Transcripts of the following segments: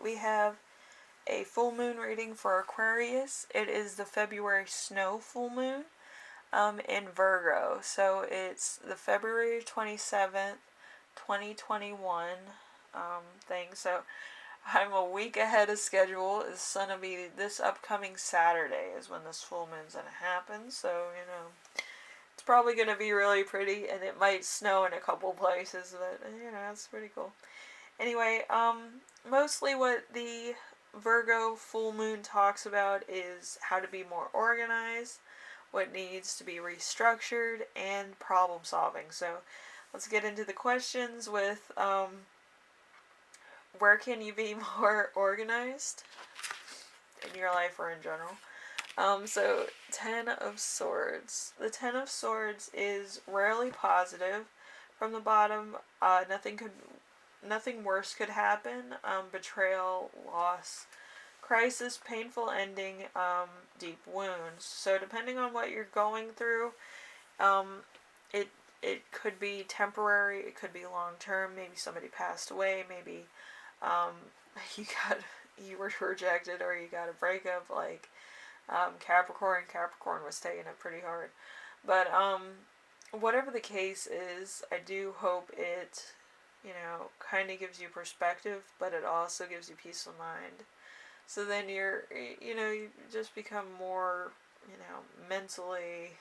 we have a full moon reading for Aquarius. It is the February Snow full moon in Virgo. So it's the February 27th, 2021 thing. So I'm a week ahead of schedule. It's going to be this upcoming Saturday is when this full moon's going to happen. So, it's probably going to be really pretty, and it might snow in a couple places, but, it's pretty cool. Anyway, mostly what the Virgo full moon talks about is how to be more organized, what needs to be restructured, and problem solving. So let's get into the questions with where can you be more organized in your life or in general? So Ten of Swords. The Ten of Swords is rarely positive. From the bottom, nothing worse could happen. Betrayal, loss, crisis, painful ending, deep wounds. So depending on what you're going through, it could be temporary, it could be long term. Maybe somebody passed away. Maybe you were rejected, or you got a breakup. Like Capricorn was taking it pretty hard. But whatever the case is, I do hope it, kind of gives you perspective, but it also gives you peace of mind. So then you just become more, mentally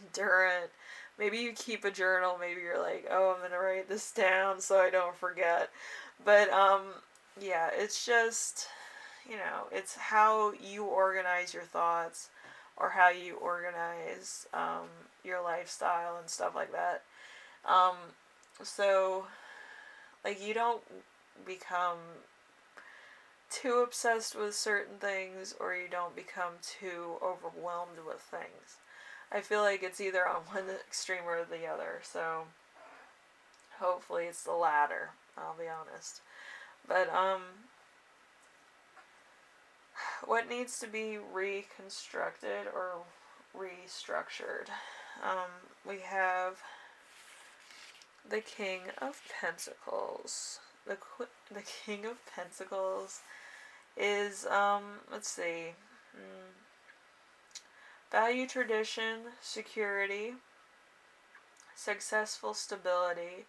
endurant. Maybe you keep a journal. Maybe you're like, oh, I'm gonna write this down so I don't forget. But yeah, it's just, it's how you organize your thoughts, or how you organize your lifestyle and stuff like that. So, like, you don't become too obsessed with certain things, or you don't become too overwhelmed with things. I feel like it's either on one extreme or the other, so hopefully it's the latter, I'll be honest. But what needs to be reconstructed or restructured? We have the King of Pentacles. The King of Pentacles is, let's see, value tradition, security, successful stability,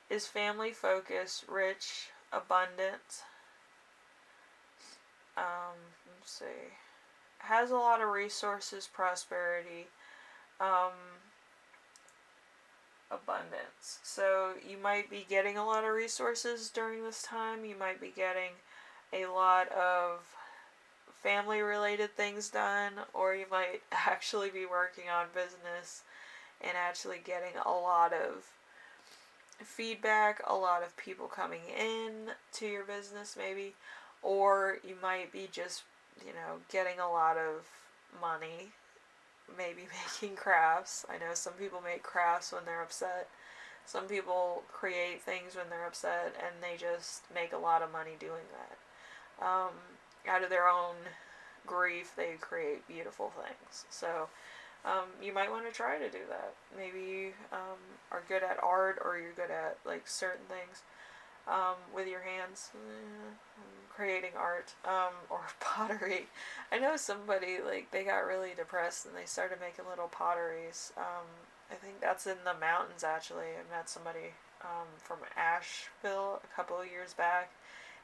is family focused, rich, abundant, let's see, has a lot of resources, prosperity, abundance. So you might be getting a lot of resources during this time. You might be getting a lot of family related things done, or you might actually be working on business and actually getting a lot of feedback, a lot of people coming in to your business maybe, or you might be just, getting a lot of money, maybe making crafts. I know some people make crafts when they're upset. Some people create things when they're upset, and they just make a lot of money doing that. Out of their own grief, they create beautiful things. So you might want to try to do that. Maybe you are good at art, or you're good at like certain things with your hands, creating art, or pottery. I know somebody, like, they got really depressed and they started making little potteries. I think that's in the mountains, actually. I met somebody from Asheville a couple of years back,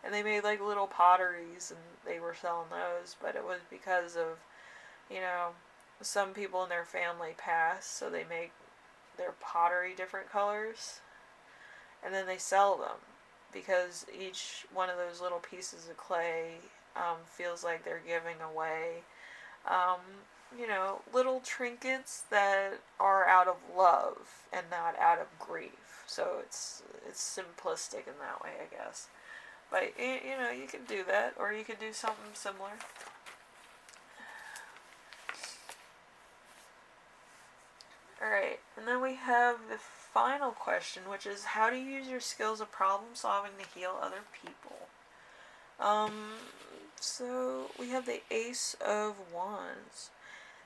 and they made like little potteries, and they were selling those. But it was because of, some people in their family passed, so they make their pottery different colors, and then they sell them, because each one of those little pieces of clay feels like they're giving away, little trinkets that are out of love and not out of grief. So it's simplistic in that way, I guess. But, you can do that, or you could do something similar. Alright, and then we have the final question, which is how to use your skills of problem solving to heal other people. So we have the Ace of Wands.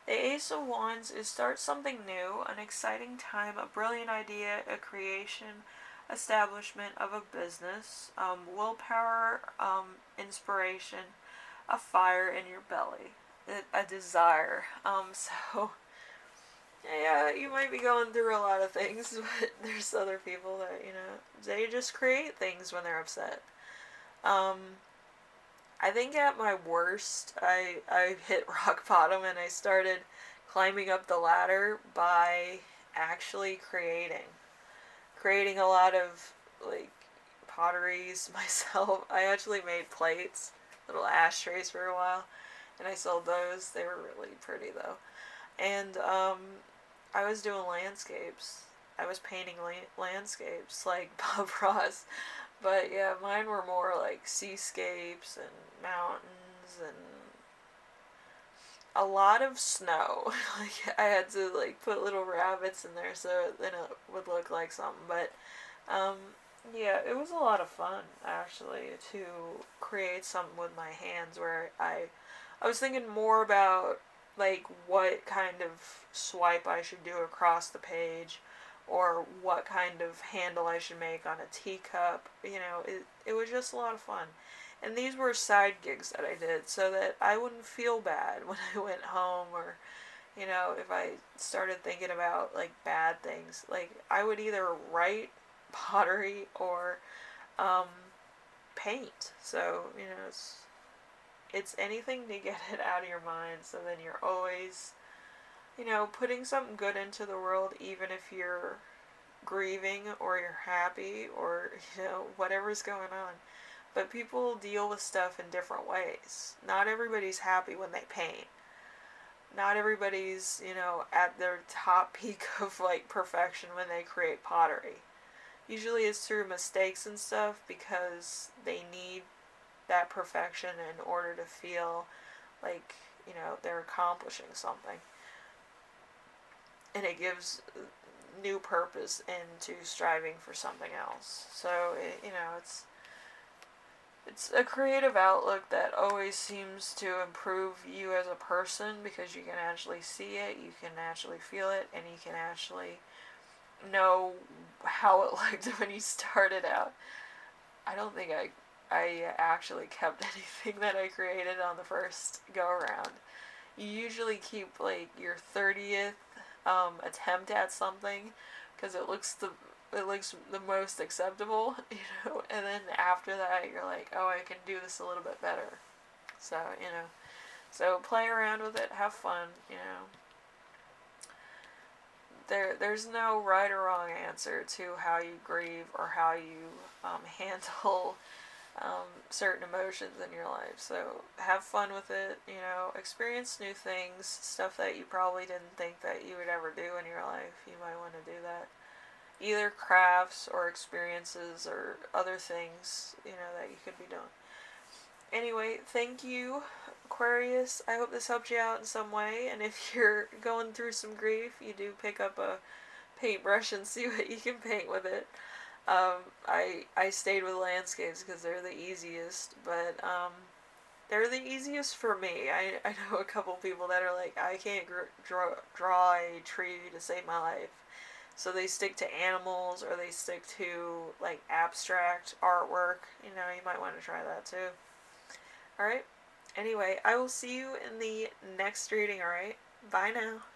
The Ace of Wands is start something new, an exciting time, a brilliant idea, a creation, establishment of a business, willpower, inspiration, a fire in your belly, a desire. So yeah, you might be going through a lot of things, but there's other people that, they just create things when they're upset. Um, I think at my worst, I hit rock bottom and I started climbing up the ladder by actually creating a lot of, like, potteries myself. I actually made plates, little ashtrays for a while, and I sold those. They were really pretty though. And I was doing landscapes. I was painting landscapes like Bob Ross. But yeah, mine were more like seascapes and mountains and a lot of snow. Like I had to like put little rabbits in there so then it would look like something. But um, yeah, it was a lot of fun actually to create something with my hands where I was thinking more about like what kind of swipe I should do across the page or what kind of handle I should make on a teacup. It was just a lot of fun. And these were side gigs that I did so that I wouldn't feel bad when I went home or, if I started thinking about like bad things. Like I would either write pottery or um, paint. So, it's anything to get it out of your mind so then you're always, putting something good into the world even if you're grieving or you're happy or, whatever's going on. But people deal with stuff in different ways. Not everybody's happy when they paint. Not everybody's, at their top peak of like perfection when they create pottery. Usually it's through mistakes and stuff because they need that perfection in order to feel like, they're accomplishing something. And it gives new purpose into striving for something else. So, it's a creative outlook that always seems to improve you as a person because you can actually see it, you can actually feel it, and you can actually know how it looked when you started out. I don't think I actually kept anything that I created on the first go around. You usually keep like your 30th attempt at something because it looks the most acceptable, and then after that you're like, oh, I can do this a little bit better. So, so play around with it, have fun. There's no right or wrong answer to how you grieve or how you handle certain emotions in your life. So have fun with it, experience new things, stuff that you probably didn't think that you would ever do in your life. You might want to do that. Either crafts or experiences or other things, that you could be doing. Anyway, thank you, Aquarius. I hope this helped you out in some way. And if you're going through some grief, you do pick up a paintbrush and see what you can paint with it. I stayed with landscapes because they're the easiest, but they're the easiest for me. I know a couple people that are like, I can't draw a tree to save my life. So they stick to animals or they stick to like abstract artwork. You might want to try that too. Alright? Anyway, I will see you in the next reading, alright? Bye now.